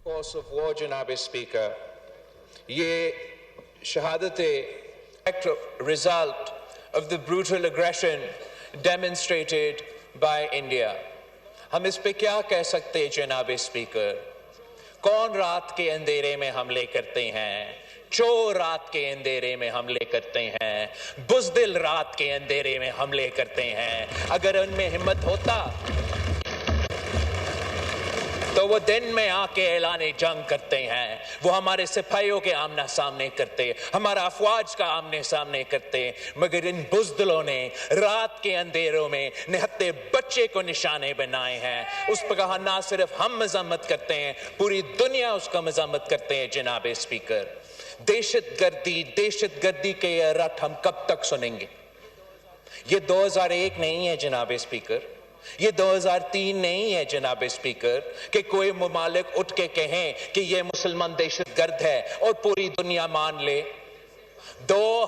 course of war, Janab Speaker, ye shahadate result of the brutal aggression demonstrated by India. ہم اس پہ کیا کہہ سکتے ہیں جناب اسپیکر؟ کون رات کے اندھیرے میں حملے کرتے ہیں؟ چور رات کے اندھیرے میں حملے کرتے ہیں، بزدل رات کے اندھیرے میں حملے کرتے ہیں۔ اگر ان میں ہمت ہوتا تو وہ دن میں آ کے اعلان جنگ کرتے ہیں، وہ ہمارے سپاہیوں کے آمنا سامنے کرتے، ہمارا افواج کا آمنے سامنے کرتے، مگر ان بزدلوں نے رات کے اندھیروں میں نہتے بچے کو نشانے بنائے ہیں۔ اس پر کہا نہ صرف ہم مذمت کرتے ہیں، پوری دنیا اس کا مذمت کرتے ہیں جناب اسپیکر۔ دہشت گردی کے یہ رٹ ہم کب تک سنیں گے؟ یہ 2001 نہیں ہے جناب اسپیکر، یہ 2003 نہیں ہے جناب اسپیکر کہ کوئی ممالک اٹھ کے کہیں کہ یہ مسلمان دہشت گرد ہے اور پوری دنیا مان لے۔ 2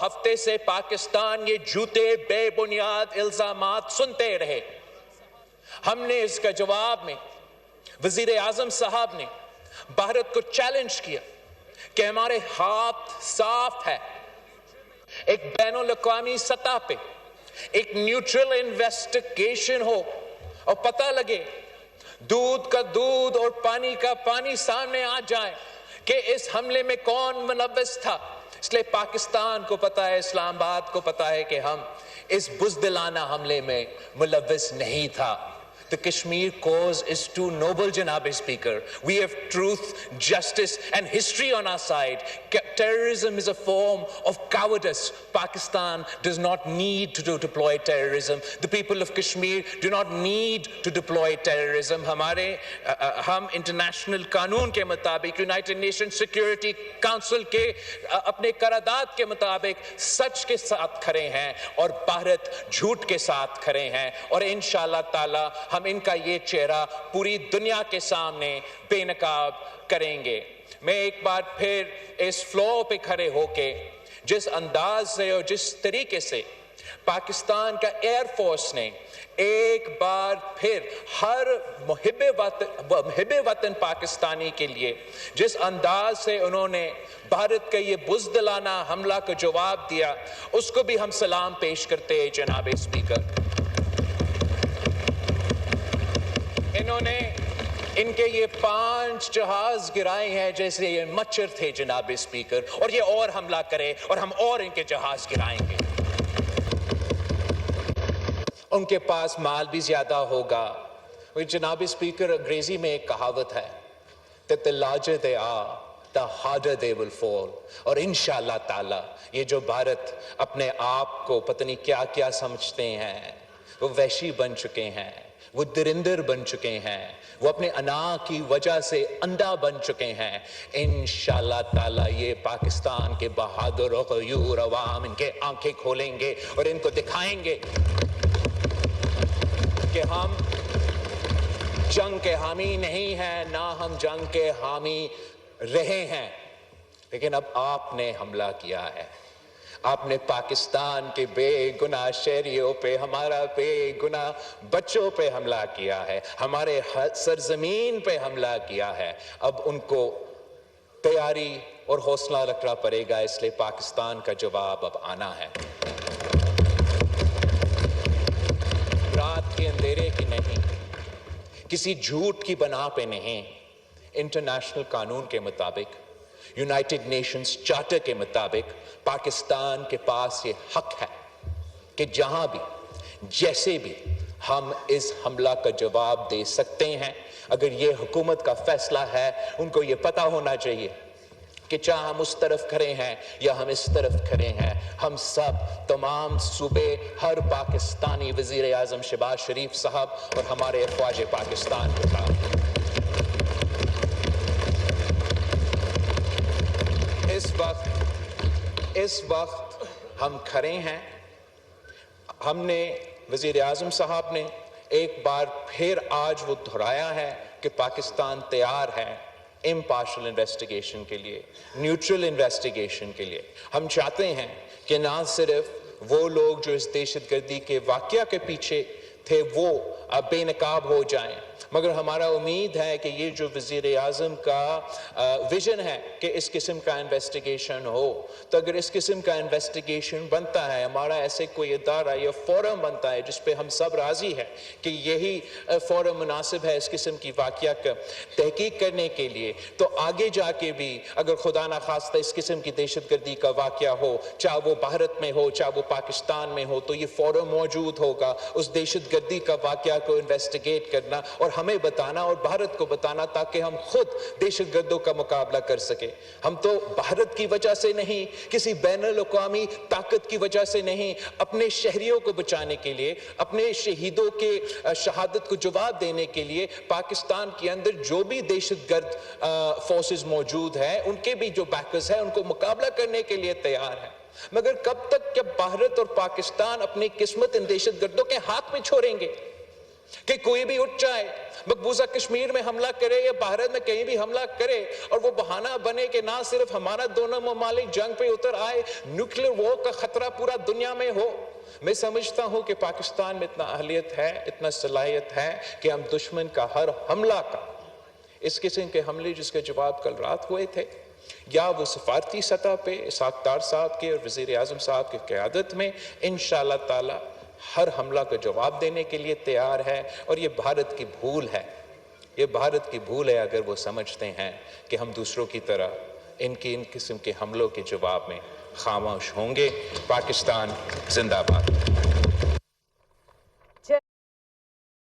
ہفتے سے پاکستان یہ جھوٹے بے بنیاد الزامات سنتے رہے۔ ہم نے اس کا جواب میں وزیر اعظم صاحب نے بھارت کو چیلنج کیا کہ ہمارے ہاتھ صاف ہے، ایک بین الاقوامی سطح پہ ایک نیوٹرل انویسٹیگیشن ہو اور پتہ لگے، دودھ کا دودھ اور پانی کا پانی سامنے آ جائے کہ اس حملے میں کون ملوث تھا۔ اس لیے پاکستان کو پتا ہے، اسلام آباد کو پتا ہے کہ ہم اس بزدلانہ حملے میں ملوث نہیں تھا۔ The Kashmir cause is too noble, Janab Speaker. We have truth, justice and history on our side. Terrorism is a form of cowardice. Pakistan does not need to deploy terrorism. The people of Kashmir do not need to deploy terrorism. ہم international قانون کے مطابق، United nation security council کے اپنے قرارداد کے مطابق سچ کے ساتھ کھڑے ہیں اور بھارت جھوٹ کے ساتھ کھڑے ہیں، اور انشاءاللہ تعالی ہم ان کا یہ چہرہ پوری دنیا کے سامنے بے نقاب کریں گے۔ میں ایک بار پھر اس فلور پہ کھڑے ہو کے جس انداز سے اور جس طریقے سے پاکستان کا ایئر فورس نے ایک بار پھر ہر محب وطن پاکستانی کے لیے جس انداز سے انہوں نے بھارت کا یہ بزدلانہ حملہ کا جواب دیا، اس کو بھی ہم سلام پیش کرتے ہیں جناب اسپیکر۔ انہوں نے ان کے یہ 5 جہاز گرائے ہیں جیسے یہ مچھر تھے جناب اسپیکر، اور یہ اور حملہ کرے اور ہم اور ان کے جہاز گرائیں گے۔ ان کے پاس مال بھی زیادہ ہوگا۔ جناب اسپیکر، انگریزی میں ایک کہاوت ہے that the larger they are, the harder they will fall. اور انشاءاللہ تعالی یہ جو بھارت اپنے آپ کو پتہ نہیں کیا کیا سمجھتے ہیں، وہ وحشی بن چکے ہیں، وہ درندر بن چکے ہیں، وہ اپنے انا کی وجہ سے اندھا بن چکے ہیں۔ انشاءاللہ تعالی یہ پاکستان کے بہادر و غیور عوام ان کے آنکھیں کھولیں گے اور ان کو دکھائیں گے کہ ہم جنگ کے حامی نہیں ہیں، نہ ہم جنگ کے حامی رہے ہیں، لیکن اب آپ نے حملہ کیا ہے۔ آپ نے پاکستان کے بے گناہ شہریوں پہ، ہمارا بے گناہ بچوں پہ حملہ کیا ہے، ہمارے سرزمین پہ حملہ کیا ہے۔ اب ان کو تیاری اور حوصلہ رکھنا پڑے گا، اس لیے پاکستان کا جواب اب آنا ہے۔ رات کے اندھیرے کی نہیں، کسی جھوٹ کی بنا پہ نہیں، انٹرنیشنل قانون کے مطابق، یونائٹڈ نیشنز چارٹر کے مطابق پاکستان کے پاس یہ حق ہے کہ جہاں بھی جیسے بھی ہم اس حملہ کا جواب دے سکتے ہیں۔ اگر یہ حکومت کا فیصلہ ہے، ان کو یہ پتہ ہونا چاہیے کہ چاہے ہم اس طرف کھڑے ہیں یا ہم اس طرف کھڑے ہیں، ہم سب تمام صوبے، ہر پاکستانی، وزیر اعظم شہباز شریف صاحب اور ہمارے افواج پاکستان کے ساتھ اس وقت ہم کھڑے ہیں۔ ہم نے وزیر اعظم صاحب نے ایک بار پھر آج وہ دہرایا ہے کہ پاکستان تیار ہے امپارشل انویسٹیگیشن کے لیے، نیوٹرل انویسٹیگیشن کے لیے۔ ہم چاہتے ہیں کہ نہ صرف وہ لوگ جو اس دہشت گردی کے واقعہ کے پیچھے تھے وہ بے نقاب ہو جائیں، مگر ہمارا امید ہے کہ یہ جو وزیر اعظم کا ویژن ہے کہ اس قسم کا انویسٹیگیشن ہو، تو اگر اس قسم کا انویسٹیگیشن بنتا ہے، ہمارا ایسے کوئی ادارہ یا فورم بنتا ہے جس پہ ہم سب راضی ہیں کہ یہی فورم مناسب ہے اس قسم کی واقعہ کا تحقیق کرنے کے لیے، تو آگے جا کے بھی اگر خدا نخواستہ اس قسم کی دہشت گردی کا واقعہ ہو، چاہے وہ بھارت میں ہو چاہے وہ پاکستان میں ہو، تو یہ فورم موجود ہوگا اس دہشت گردی کا واقعہ کو انویسٹیگیٹ کرنا اور ہمیں بتانا اور بھارت کو بتانا، تاکہ ہم خود دہشت گردوں کا مقابلہ کر سکیں۔ ہم تو بھارت کی وجہ سے نہیں، کسی بین الاقوامی طاقت کی وجہ سے نہیں، اپنے شہریوں کو بچانے کے لیے، اپنے شہیدوں کے شہادت کو جواب دینے کے لیے پاکستان کے اندر جو بھی دہشت گرد فورسز موجود ہیں، ان کے بھی جو بیکرز ہیں، ان کو مقابلہ کرنے کے لیے تیار ہیں۔ مگر کب تک جب بھارت اور پاکستان اپنی قسمت ان دہشت گردوں کے ہاتھ میں چھوڑیں گے کہ کوئی بھی اٹھ جائے، مقبوضہ کشمیر میں حملہ کرے یا بھارت میں کہیں بھی حملہ کرے اور وہ بہانہ بنے کہ نہ صرف ہمارا دونوں ممالک جنگ پہ اتر آئے، نیوکلیر وار کا خطرہ پورا دنیا میں ہو۔ میں سمجھتا ہوں کہ پاکستان میں اتنا اہلیت ہے، اتنا صلاحیت ہے کہ ہم دشمن کا ہر حملہ کا، اس قسم کے حملے جس کے جواب کل رات ہوئے تھے، یا وہ سفارتی سطح پہ اسحاق ڈار صاحب کے اور وزیر اعظم صاحب کی قیادت میں، انشاءاللہ تعالی ہر حملہ کا جواب دینے کے لیے تیار ہے۔ اور یہ بھارت کی بھول ہے، یہ بھارت کی بھول ہے اگر وہ سمجھتے ہیں کہ ہم دوسروں کی طرح ان قسم کے حملوں کے جواب میں خاموش ہوں گے۔ پاکستان زندہ باد۔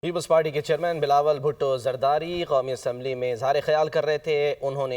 پیپلز پارٹی کے چیئرمین بلاول بھٹو زرداری قومی اسمبلی میں اظہار خیال کر رہے تھے۔ انہوں نے